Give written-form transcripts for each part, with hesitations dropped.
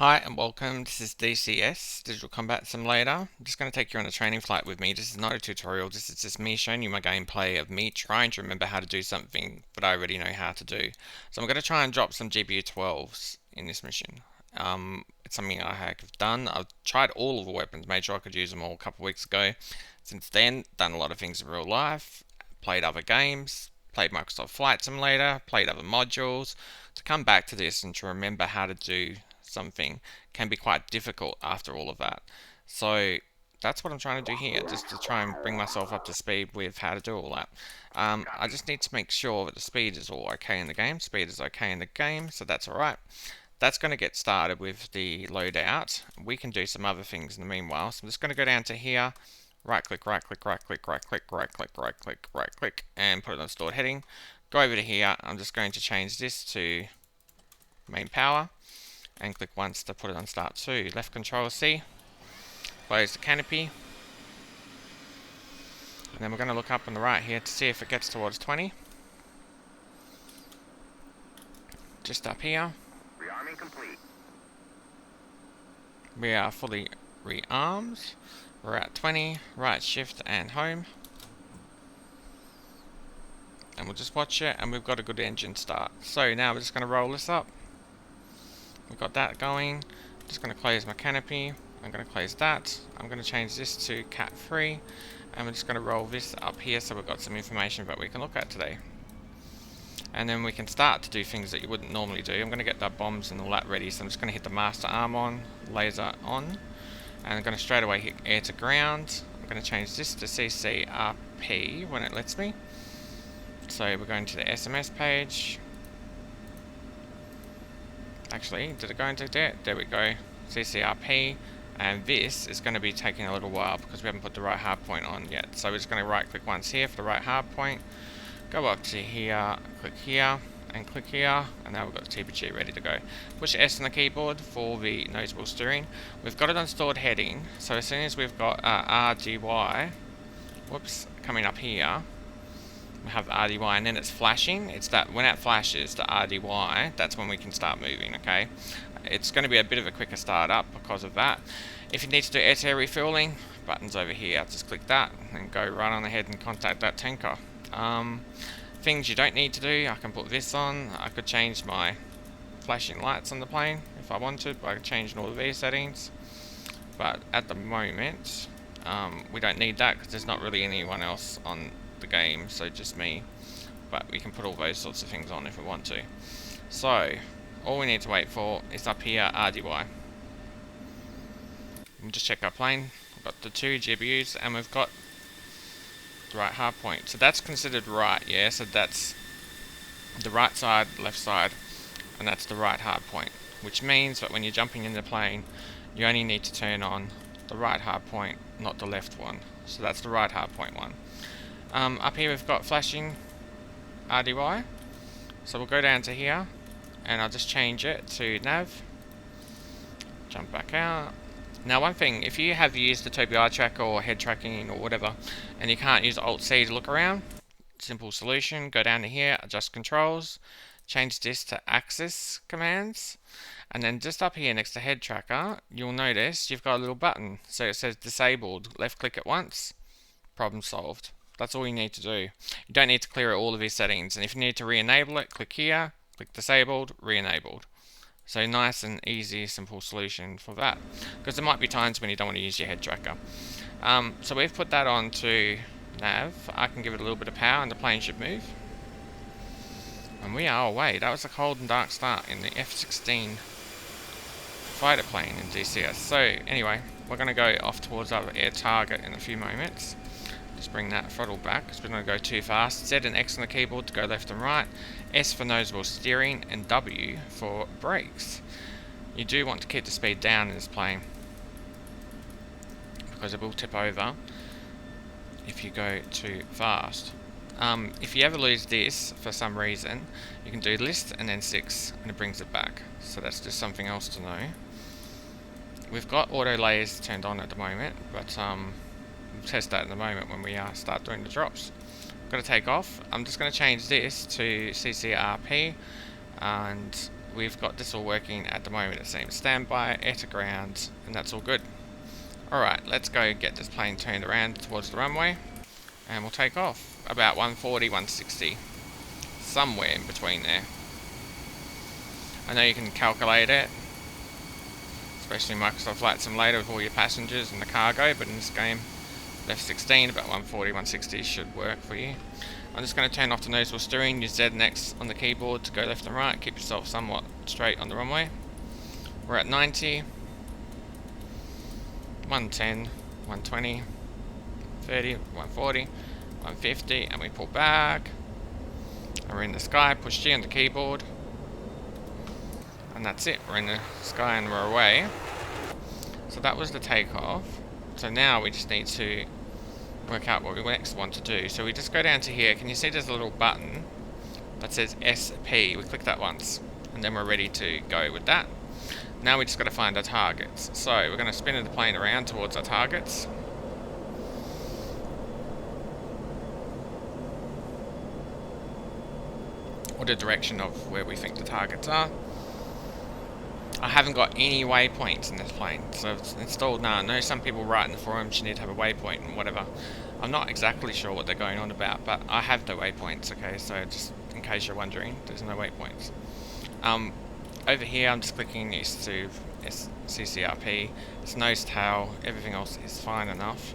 Hi and welcome, this is DCS, Digital Combat Simulator. I'm just going to take you on a training flight with me. This is not a tutorial, this is just me showing you my gameplay of me trying to remember how to do something that I already know how to do. So I'm going to try and drop some GBU-12s in this mission. It's something I have done. I've tried all of the weapons, made sure I could use them all a couple of weeks ago. Since then, done a lot of things in real life, played other games, played Microsoft Flight Simulator, played other modules. To come back to this and to remember how to do something can be quite difficult after all of that. So that's what I'm trying to do here, just to try and bring myself up to speed with how to do all that. I just need to make sure that the speed is all okay in the game. Speed is okay in the game, so that's alright. That's going to get started with the loadout. We can do some other things in the meanwhile. So I'm just going to go down to here, right click, right click, right click, right click, right click, right click, right click, and put it on stored heading. Go over to here. I'm just going to change this to main power and click once to put it on start 2. Left control C, close the canopy, and then we're going to look up on the right here to see if it gets towards 20. Just up here. Rearming complete. We are fully rearmed. We're at 20, right shift and home. And we'll just watch it, and we've got a good engine start. So now we're just going to roll this up. We've got that going. Just going to close my canopy. I'm going to close that. I'm going to change this to Cat 3. And we're just going to roll this up here so we've got some information that we can look at today. And then we can start to do things that you wouldn't normally do. I'm going to get the bombs and all that ready. So I'm just going to hit the master arm on, laser on. And I'm going to straight away hit air to ground. I'm going to change this to CCRP when it lets me. So we're going to the SMS page. Actually, did it go into there? There we go. CCRP. And this is going to be taking a little while because we haven't put the right hard point on yet. So we're just going to right click once here for the right hard point. Go up to here, click here, and click here. And now we've got the TPG ready to go. Push S on the keyboard for the noseable steering. We've got it on stored heading. So as soon as we've got RDY, whoops, coming up here, we have RDY, and then it's flashing. It's that when it flashes the RDY, that's when we can start moving. Okay, it's going to be a bit of a quicker start up because of that. If you need to do air refueling, buttons over here, just click that and go right on ahead and contact that tanker. Things you don't need to do, I can put this on. I could change my flashing lights on the plane if I wanted. I could change all of these settings, but at the moment we don't need that because there's not really anyone else on the game, so just me. But we can put all those sorts of things on if we want to. So all we need to wait for is up here RDY. We'll just check our plane. We've got the 2 GBUs and we've got the right hard point. So that's considered right, yeah? So that's the right side, left side, and that's the right hard point. Which means that when you're jumping in the plane, you only need to turn on the right hard point, not the left one. So that's the right hard point one. Up here we've got flashing RDY. So we'll go down to here, and I'll just change it to nav. Jump back out. Now one thing, if you have used the Tobii eye tracker or head tracking or whatever, and you can't use Alt-C to look around, simple solution, go down to here, adjust controls, change this to axis commands, and then just up here next to head tracker, you'll notice you've got a little button. So it says disabled, left click it once, problem solved. That's all you need to do. You don't need to clear all of these settings, and if you need to re-enable it, click here, click disabled, re-enabled. So nice and easy, simple solution for that. Because there might be times when you don't want to use your head tracker. So we've put that on to nav. I can give it a little bit of power and the plane should move. And we are away. That was a cold and dark start in the F-16 fighter plane in DCS. So anyway, we're going to go off towards our air target in a few moments. Just bring that throttle back because we don't go too fast. Z and X on the keyboard to go left and right. S for noseable steering and W for brakes. You do want to keep the speed down in this plane because it will tip over if you go too fast. If you ever lose this for some reason, you can do list and then 6 and it brings it back. So that's just something else to know. We've got auto layers turned on at the moment, but we'll test that in a moment when we start doing the drops. I'm going to take off. I'm just going to change this to CCRP, and we've got this all working at the moment. It seems standby, air to ground, and that's all good. Alright, let's go get this plane turned around towards the runway, and we'll take off. About 140, 160. Somewhere in between there. I know you can calculate it, especially Microsoft Flight Simulator with all your passengers and the cargo, but in this game, F-16, about 140, 160 should work for you. I'm just going to turn off the nose wheel steering, use Z and X on the keyboard to go left and right, keep yourself somewhat straight on the runway. We're at 90, 110, 120, 30, 140, 150, and we pull back. And we're in the sky, push G on the keyboard. And that's it, we're in the sky and we're away. So that was the takeoff. So now we just need to work out what we next want to do. So we just go down to here. Can you see there's a little button that says SP? We click that once and then we're ready to go with that. Now we just got to find our targets. So we're going to spin the plane around towards our targets. Or the direction of where we think the targets are. I haven't got any waypoints in this plane, so it's installed now. I know some people write in the forums you need to have a waypoint and whatever. I'm not exactly sure what they're going on about, but I have the waypoints, okay, so just in case you're wondering, there's no waypoints. Over here I'm just clicking east to CCRP, it's nose tail, everything else is fine enough.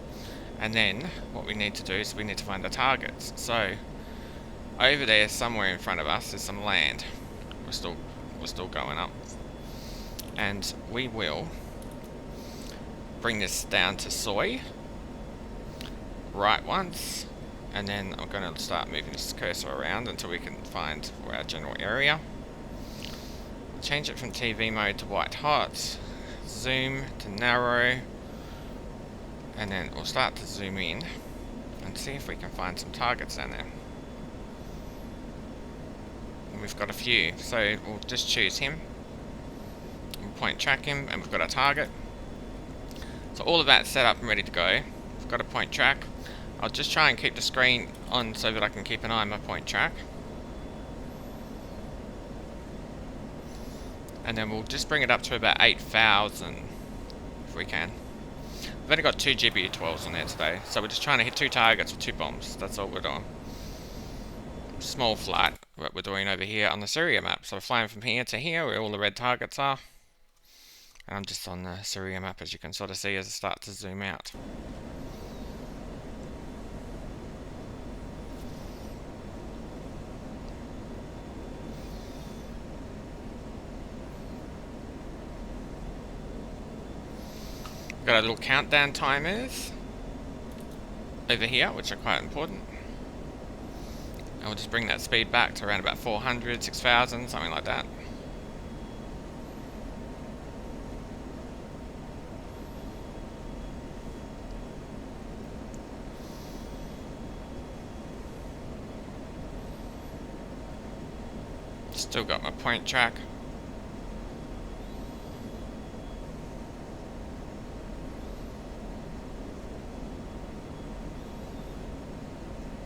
And then what we need to do is we need to find the targets. So over there somewhere in front of us is some land. We're still going up. And we will bring this down to soy right once, and then I'm going to start moving this cursor around until we can find our general area. Change it from TV mode to white hot, zoom to narrow, and then we'll start to zoom in and see if we can find some targets down there. And we've got a few, so we'll just choose him. Point track him, and we've got our target. So all of that's set up and ready to go. We've got a point track. I'll just try and keep the screen on so that I can keep an eye on my point track. And then we'll just bring it up to about 8,000 if we can. We've only got 2 GBU-12s on there today, so we're just trying to hit 2 targets with 2 bombs. That's all we're doing. Small flight, what we're doing over here on the Syria map. So we're flying from here to here where all the red targets are. And I'm just on the Syria map, as you can sort of see as I start to zoom out. Got our little countdown timers over here, which are quite important. And we'll just bring that speed back to around about 400, 6,000, something like that. Still got my point track.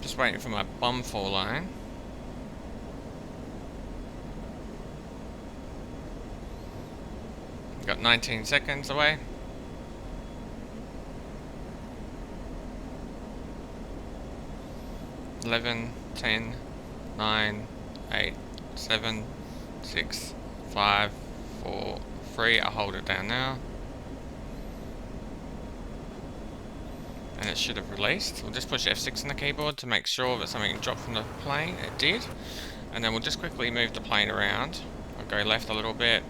Just waiting for my bomb fall line. Got 19 seconds away. Eleven, 10, 9, 8, 7, 6, 5, 4, 3. I'll hold it down now. And it should have released. We'll just push F6 on the keyboard to make sure that something dropped from the plane. It did. And then we'll just quickly move the plane around. I'll go left a little bit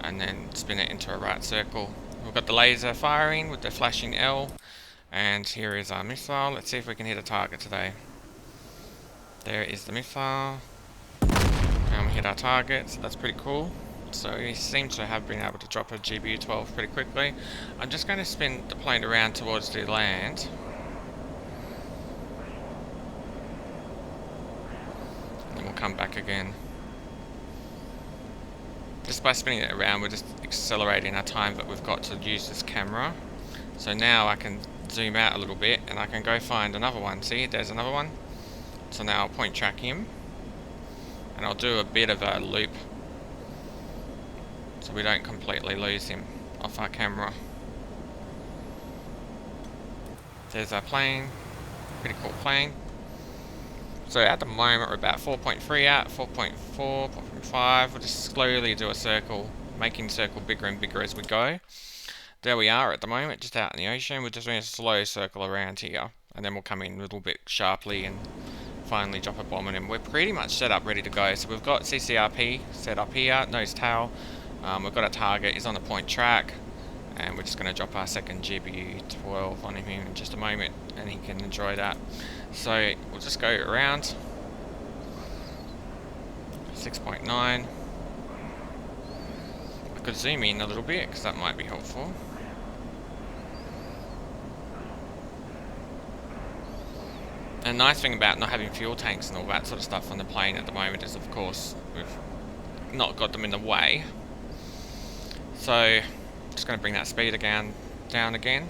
and then spin it into a right circle. We've got the laser firing with the flashing L. And here is our missile. Let's see if we can hit a target today. There is the missile. And we hit our target, so that's pretty cool. So we seem to have been able to drop a GBU-12 pretty quickly. I'm just going to spin the plane around towards the land. And then we'll come back again. Just by spinning it around, we're just accelerating our time that we've got to use this camera. So now I can zoom out a little bit and I can go find another one. See, there's another one. So now I'll point track him. And I'll do a bit of a loop so we don't completely lose him off our camera. There's our plane, pretty cool plane. So at the moment we're about 4.3 out, 4.4, 4.5. We'll just slowly do a circle, making the circle bigger and bigger as we go. There we are at the moment, just out in the ocean. We're just doing a slow circle around here, and then we'll come in a little bit sharply and finally drop a bomb on him. We're pretty much set up, ready to go. So we've got CCRP set up here, nose tail. We've got a target, he's on the point track, and we're just going to drop our second GBU-12 on him here in just a moment, and he can enjoy that. So we'll just go around 6.9. I could zoom in a little bit because that might be helpful. And the nice thing about not having fuel tanks and all that sort of stuff on the plane at the moment is, of course, we've not got them in the way. So just going to bring that speed again down again.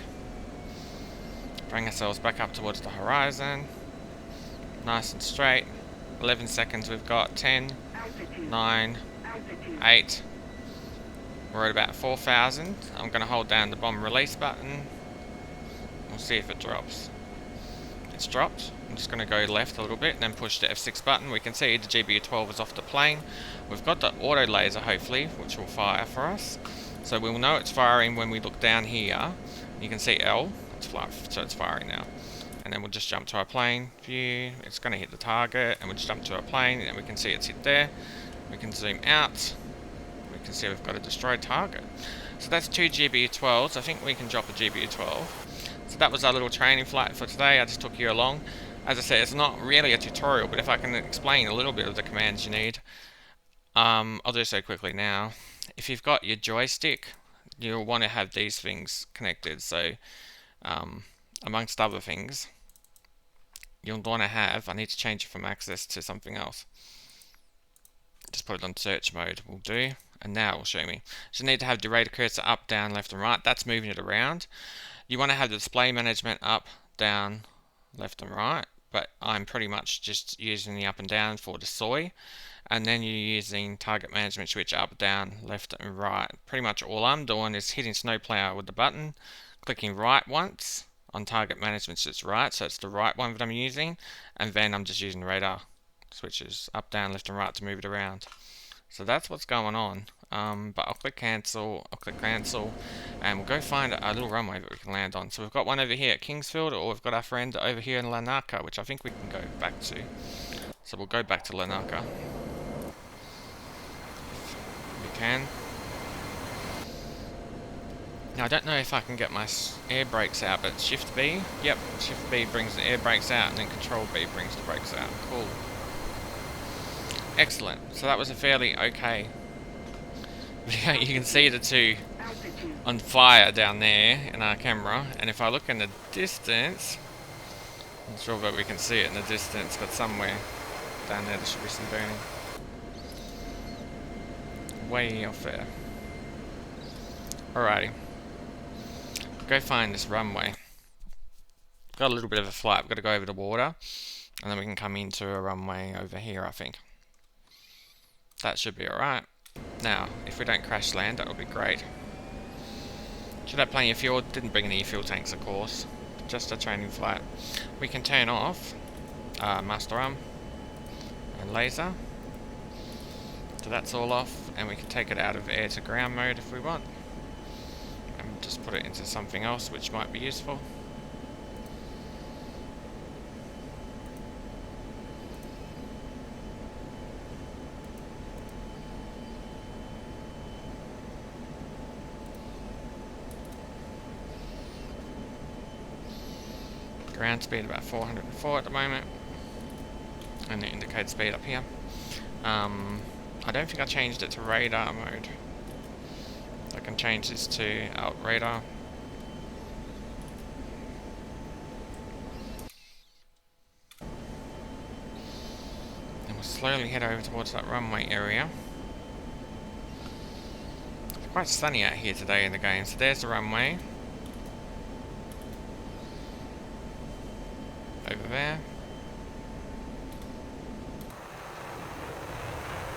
Bring ourselves back up towards the horizon. Nice and straight. 11 seconds we've got. 10, 9, 8. We're at about 4,000. I'm going to hold down the bomb release button. We'll see if it drops. It's dropped. I'm just going to go left a little bit and then push the F6 button. We can see the GBU-12 is off the plane. We've got the auto laser hopefully, which will fire for us. So we'll know it's firing when we look down here. You can see L, so it's firing now. And then we'll just jump to our plane view. It's going to hit the target, and we'll just jump to our plane, and we can see it's hit there. We can zoom out. We can see we've got a destroyed target. So that's 2 GBU-12s. I think we can drop a GBU-12. So that was our little training flight for today. I just took you along. As I said, it's not really a tutorial, but if I can explain a little bit of the commands you need, I'll do so quickly now. If you've got your joystick, you'll want to have these things connected. So, amongst other things, you'll want to have, I need to change it from access to something else. Just put it on search mode, will do. And now it will show me. So you need to have the radar cursor up, down, left and right. That's moving it around. You want to have the display management up, down, left and right. But I'm pretty much just using the up and down for the soy. And then you're using target management switch up, down, left and right. Pretty much all I'm doing is hitting snowplow with the button, clicking right once on target management switch right, so it's the right one that I'm using, and then I'm just using the radar switches up, down, left and right to move it around. So that's what's going on. But I'll click cancel, and we'll go find a little runway that we can land on. So we've got one over here at Kingsfield, or we've got our friend over here in Larnaca, which I think we can go back to. So we'll go back to Larnaca. We can. Now I don't know if I can get my air brakes out, but Shift B, yep, Shift B brings the air brakes out, and then Control B brings the brakes out. Cool. Excellent. So that was a fairly okay video. You can see the two on fire down there in our camera, and if I look in the distance, I'm not sure that we can see it in the distance, but somewhere down there should be some burning. Way off there. Alrighty. Go find this runway. Got a little bit of a flight. We've got to go over the water, and then we can come into a runway over here, I think. That should be alright. Now, if we don't crash land, that would be great. Should have plenty of fuel. Didn't bring any fuel tanks, of course. Just a training flight. We can turn off master arm and laser. So that's all off, and we can take it out of air to ground mode if we want. And just put it into something else which might be useful. Ground speed about 404 at the moment, and the indicated speed up here. I don't think I changed it to radar mode. I can change this to out radar. And we'll slowly head over towards that runway area. It's quite sunny out here today in the game, so there's the runway. Over there.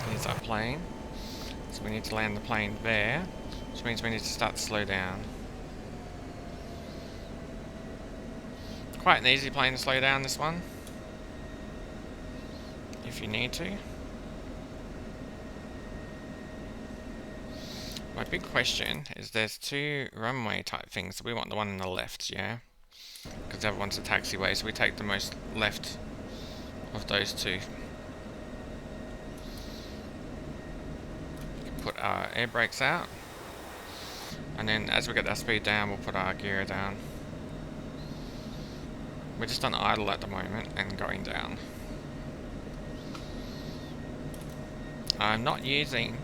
Here's our plane. So we need to land the plane there, which means we need to start to slow down. Quite an easy plane to slow down, this one, if you need to. My big question is there's two runway type things, so we want the one on the left, yeah? Because the other one's a taxiway, so we take the most left of those two. Put our air brakes out, and then as we get our speed down, we'll put our gear down. We're just on idle at the moment and going down. I'm not using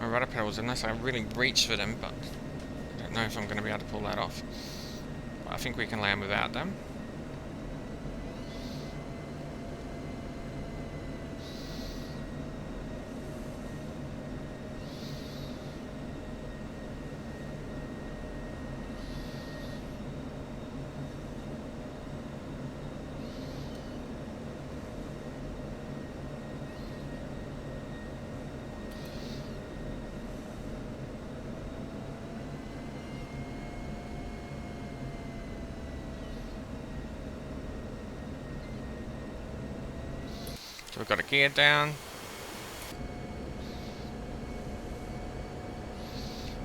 my rudder pedals unless I really reach for them, but I don't know if I'm going to be able to pull that off. But I think we can land without them. So we've got a gear down.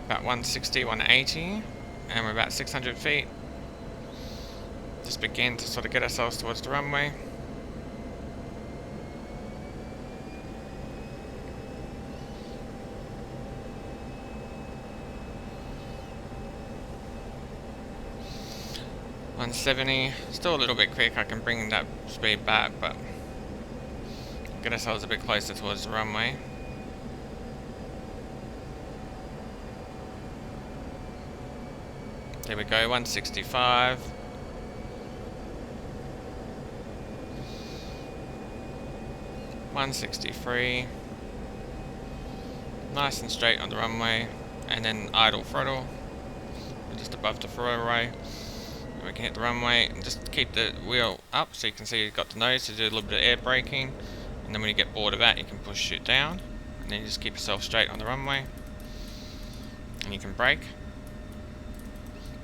About 160, 180. And we're about 600 feet. Just begin to sort of get ourselves towards the runway. $170, still a little bit quick. I can bring that speed back, but get ourselves a bit closer towards the runway. There we go, 165. $163. Nice and straight on the runway, and then idle throttle. We're just above the throttle. We can hit the runway and just keep the wheel up so you can see you've got the nose to do a little bit of air braking, and then when you get bored of that you can push it down, and then you just keep yourself straight on the runway and you can brake.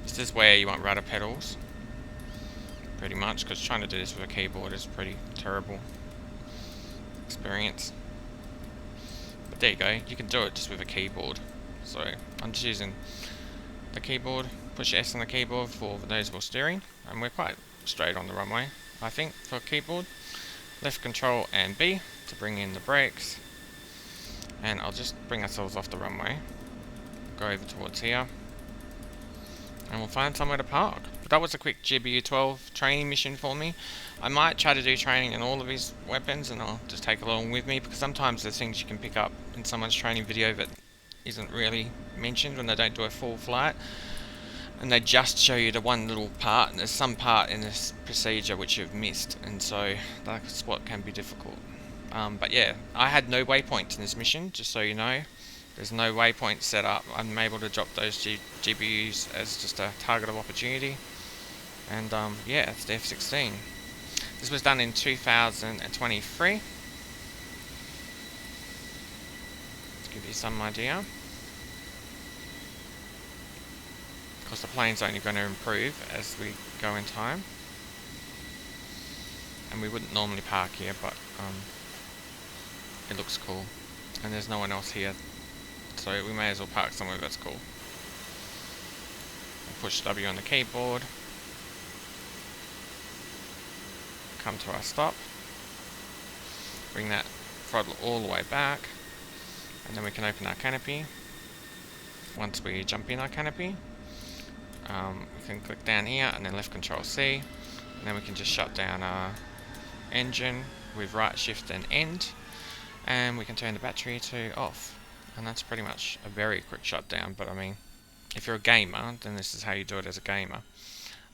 This is where you want rudder pedals pretty much, because trying to do this with a keyboard is pretty terrible experience. But there you go, you can do it just with a keyboard. So I'm just using the keyboard. Push S on the keyboard for the noseable steering, and we're quite straight on the runway, I think, for keyboard. Left control and B to bring in the brakes, and I'll just bring ourselves off the runway, go over towards here, and we'll find somewhere to park. But that was a quick GBU-12 training mission for me. I might try to do training in all of these weapons, and I'll just take along with me, because sometimes there's things you can pick up in someone's training video that isn't really mentioned when they don't do a full flight. And they just show you the one little part, and there's some part in this procedure which you've missed, and so that's what can be difficult. But yeah, I had no waypoints in this mission, just so you know. There's no waypoint set up. I'm able to drop those GBUs as just a target of opportunity. And yeah, it's the F-16. This was done in 2023. To give you some idea. Of course, the plane's only going to improve as we go in time, and we wouldn't normally park here, but it looks cool, and there's no one else here, so we may as well park somewhere that's cool. We'll push W on the keyboard, come to our stop, bring that throttle all the way back, and then we can open our canopy. Once we jump in our canopy, we can click down here and then left control C, and then we can just shut down our engine with right shift and end, and we can turn the battery to off, and that's pretty much a very quick shutdown. But I mean, if you're a gamer, then this is how you do it as a gamer.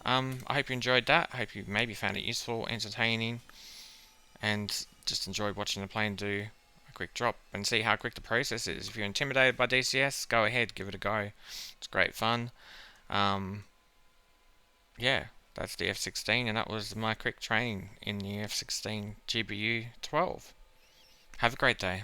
I hope you enjoyed that. I hope you maybe found it useful, entertaining, and just enjoyed watching the plane do a quick drop and see how quick the process is. If you're intimidated by DCS, go ahead, give it a go. It's great fun. Yeah, that's the F-16, and that was my quick training in the F-16 GBU-12. Have a great day.